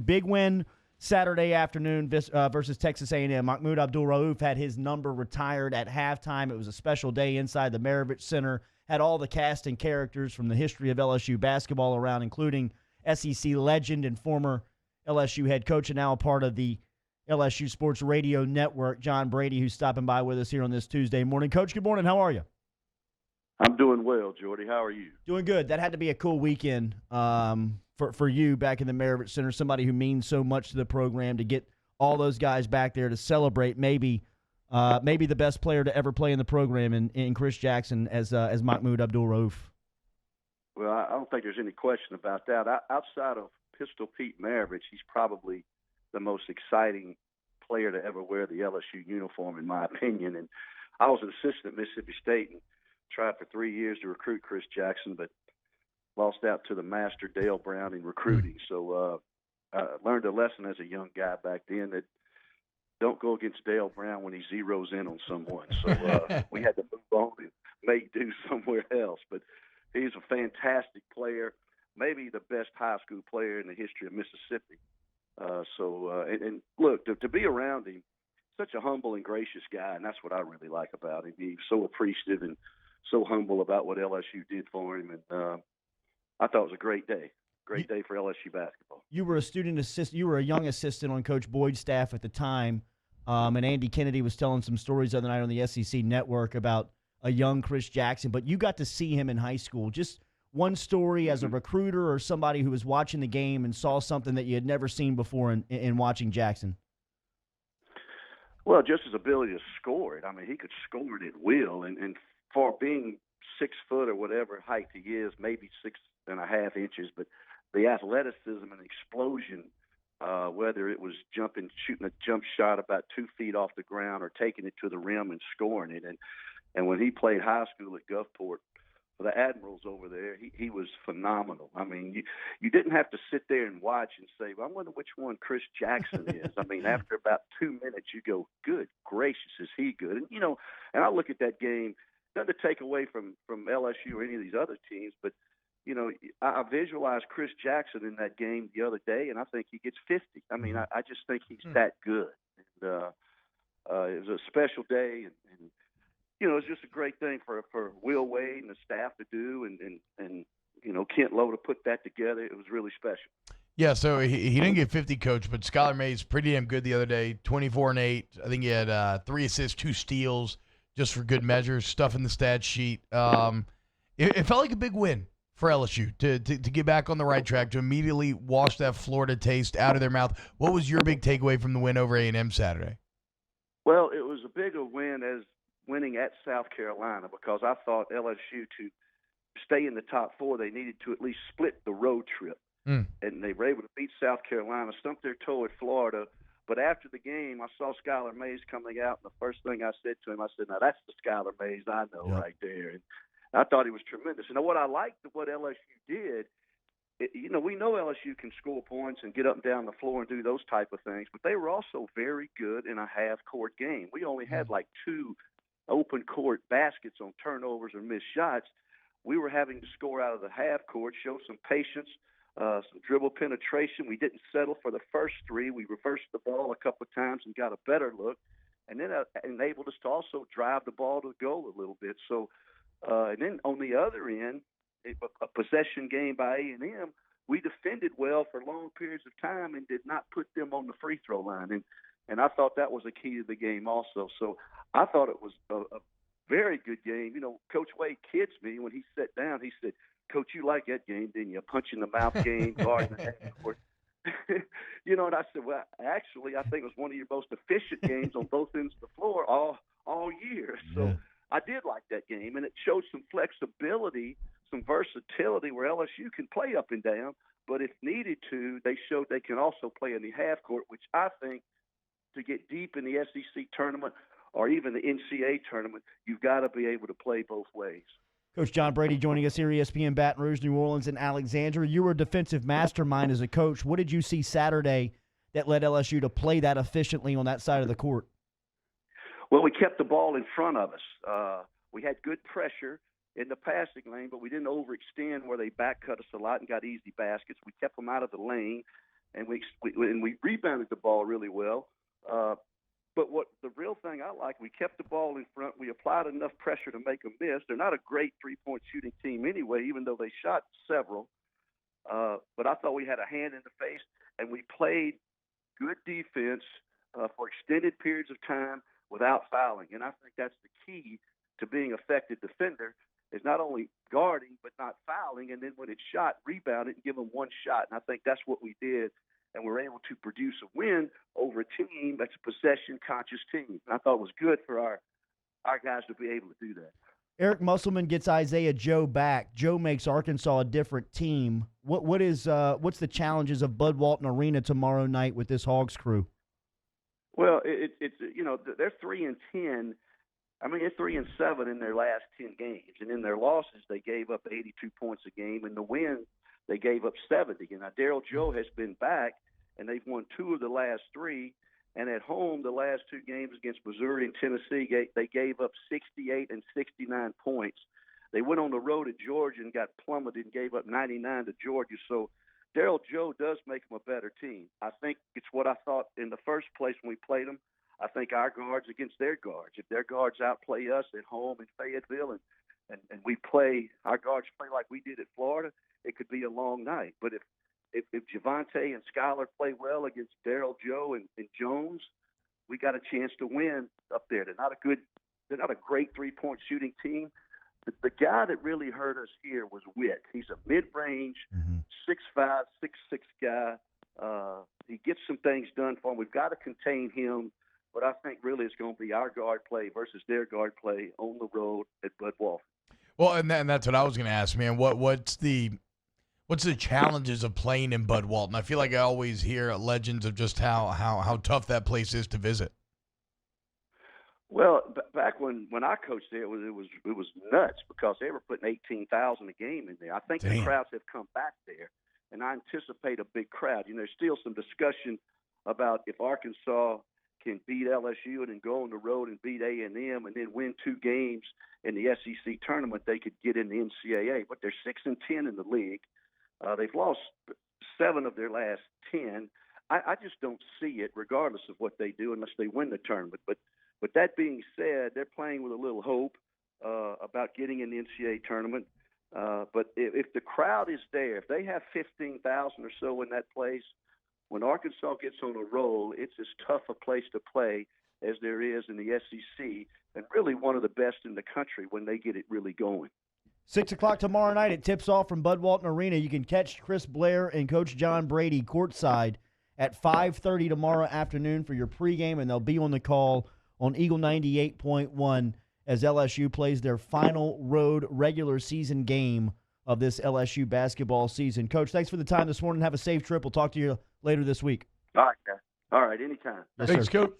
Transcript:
Big win Saturday afternoon versus Texas A&M. Mahmoud Abdul-Rauf had his number retired at halftime. It was a special day inside the Maravich Center. Had all the cast and characters from the history of LSU basketball around, including SEC legend and former LSU head coach and now a part of the LSU Sports Radio Network, John Brady, who's stopping by with us here on this Tuesday morning. Coach, good morning. How are you? I'm doing well, Jordy. How are you? Doing good. That had to be a cool weekend for you back in the Maravich Center, somebody who means so much to the program, to get all those guys back there to celebrate maybe the best player to ever play in the program in Chris Jackson as Mahmoud Abdul-Rauf. Well, I don't think there's any question about that. Outside of Pistol Pete Maravich, he's probably the most exciting player to ever wear the LSU uniform, in my opinion. And I was an assistant at Mississippi State and tried for 3 years to recruit Chris Jackson, but lost out to the master Dale Brown in recruiting. So I learned a lesson as a young guy back then that don't go against Dale Brown when he zeroes in on someone. So we had to move on and make do somewhere else. But he's a fantastic player, maybe the best high school player in the history of Mississippi. And look, to be around him, such a humble and gracious guy, and that's what I really like about him. He's so appreciative and so humble about what LSU did for him, and I thought it was a great day for LSU basketball. You were a student assistant. You were a young assistant on Coach Boyd's staff at the time, and Andy Kennedy was telling some stories the other night on the SEC Network about a young Chris Jackson. But you got to see him in high school. Just one story as a recruiter or somebody who was watching the game and saw something that you had never seen before in watching Jackson. Well, just his ability to score it. I mean, he could score it at will, and for being 6 foot or whatever height he is, maybe 6.5 inches, but the athleticism and explosion, whether it was shooting a jump shot about 2 feet off the ground or taking it to the rim and scoring it. And when he played high school at Gulfport for the Admirals over there, he was phenomenal. I mean, you didn't have to sit there and watch and say, well, I wonder which one Chris Jackson is. I mean, after about 2 minutes, you go, good gracious, is he good? And, and I look at that game, nothing to take away from LSU or any of these other teams, but, I visualized Chris Jackson in that game the other day, and I think he gets 50. I mean, I just think he's that good. And it was a special day, and it's just a great thing for Will Wade and the staff to do, and Kent Lowe to put that together. It was really special. Yeah, so he didn't get 50, Coach, but Skylar Mays pretty damn good the other day, 24 and 8. I think he had 3 assists, 2 steals, just for good measure, stuff in the stat sheet. It felt like a big win for LSU to get back on the right track, to immediately wash that Florida taste out of their mouth. What was your big takeaway from the win over A&M Saturday? Well, it was a bigger win as winning at South Carolina, because I thought LSU, to stay in the top 4, they needed to at least split the road trip. And they were able to beat South Carolina, stump their toe at Florida. But after the game, I saw Skylar Mays coming out, and the first thing I said to him, I said, now that's the Skylar Mays I know right there. And I thought he was tremendous. And what I liked of what LSU did, we know LSU can score points and get up and down the floor and do those type of things, but they were also very good in a half-court game. We only had like 2 open court baskets on turnovers or missed shots. We were having to score out of the half court, show some patience, some dribble penetration. We didn't settle for the first 3. We reversed the ball a couple of times and got a better look, and then enabled us to also drive the ball to the goal a little bit. So, and then on the other end, a possession game by A&M, we defended well for long periods of time and did not put them on the free throw line. And I thought that was a key to the game also. So I thought it was a very good game. Coach Wade kids me when he sat down. He said, Coach, you like that game, didn't you? Punch in the mouth game, guard in the half court. And I said, well, actually, I think it was one of your most efficient games on both ends of the floor all year. So I did like that game, and it showed some flexibility, some versatility where LSU can play up and down, but if needed to, they showed they can also play in the half court, which I think to get deep in the SEC tournament or even the NCAA tournament, you've got to be able to play both ways. Coach John Brady joining us here, ESPN Baton Rouge, New Orleans, and Alexandria. You were a defensive mastermind as a coach. What did you see Saturday that led LSU to play that efficiently on that side of the court? Well, we kept the ball in front of us. We had good pressure in the passing lane, but we didn't overextend where they back cut us a lot and got easy baskets. We kept them out of the lane, and we rebounded the ball really well. But what the real thing I like, we kept the ball in front. We applied enough pressure to make them miss. They're not a great three-point shooting team anyway, even though they shot several. But I thought we had a hand in the face, and we played good defense for extended periods of time without fouling. And I think that's the key to being an effective defender, is not only guarding but not fouling, and then when it's shot, rebound it and give them one shot. And I think that's what we did, and we're able to produce a win over a team that's a possession-conscious team. And I thought it was good for our guys to be able to do that. Eric Musselman gets Isaiah Joe back. Joe makes Arkansas a different team. What's the challenges of Bud Walton Arena tomorrow night with this Hogs crew? Well, it's they're 3-10. I mean, they're 3-7 in their last 10 games, and in their losses they gave up 82 points a game. In the win, they gave up 70. And now Daryl Joe has been back, and they've won 2 of the last 3. And at home, the last 2 games against Missouri and Tennessee, they gave up 68 and 69 points. They went on the road at Georgia and got plummeted and gave up 99 to Georgia. So Daryl Joe does make them a better team. I think it's what I thought in the first place when we played them. I think our guards against their guards. If their guards outplay us at home in Fayetteville and our guards play like we did at Florida, it could be a long night. But if Javonte and Skylar play well against Daryl Joe and Jones, we got a chance to win up there. They're not a great three-point shooting team. The guy that really hurt us here was Witt. He's a mid-range, 6'5", 6'6" guy. He gets some things done for him. We've got to contain him, but I think really it's going to be our guard play versus their guard play on the road at Bud Walton. Well, and that's what I was going to ask, man. What's the challenges of playing in Bud Walton? I feel like I always hear legends of just how tough that place is to visit. Well, back when I coached there, it was nuts because they were putting 18,000 a game in there. I think the crowds have come back there, and I anticipate a big crowd. There's still some discussion about if Arkansas can beat LSU and then go on the road and beat A&M and then win 2 games in the SEC tournament, they could get in the NCAA. But they're 6-10 in the league. They've lost 7 of their last 10. I just don't see it, regardless of what they do, unless they win the tournament. But that being said, they're playing with a little hope about getting in the NCAA tournament. But if the crowd is there, if they have 15,000 or so in that place, when Arkansas gets on a roll, it's as tough a place to play as there is in the SEC, and really one of the best in the country when they get it really going. 6 o'clock tomorrow night, it tips off from Bud Walton Arena. You can catch Chris Blair and Coach John Brady courtside at 5:30 tomorrow afternoon for your pregame, and they'll be on the call on Eagle 98.1 as LSU plays their final road regular season game of this LSU basketball season. Coach, thanks for the time this morning. Have a safe trip. We'll talk to you later this week. All right, guys. All right, anytime. Thanks, Coach.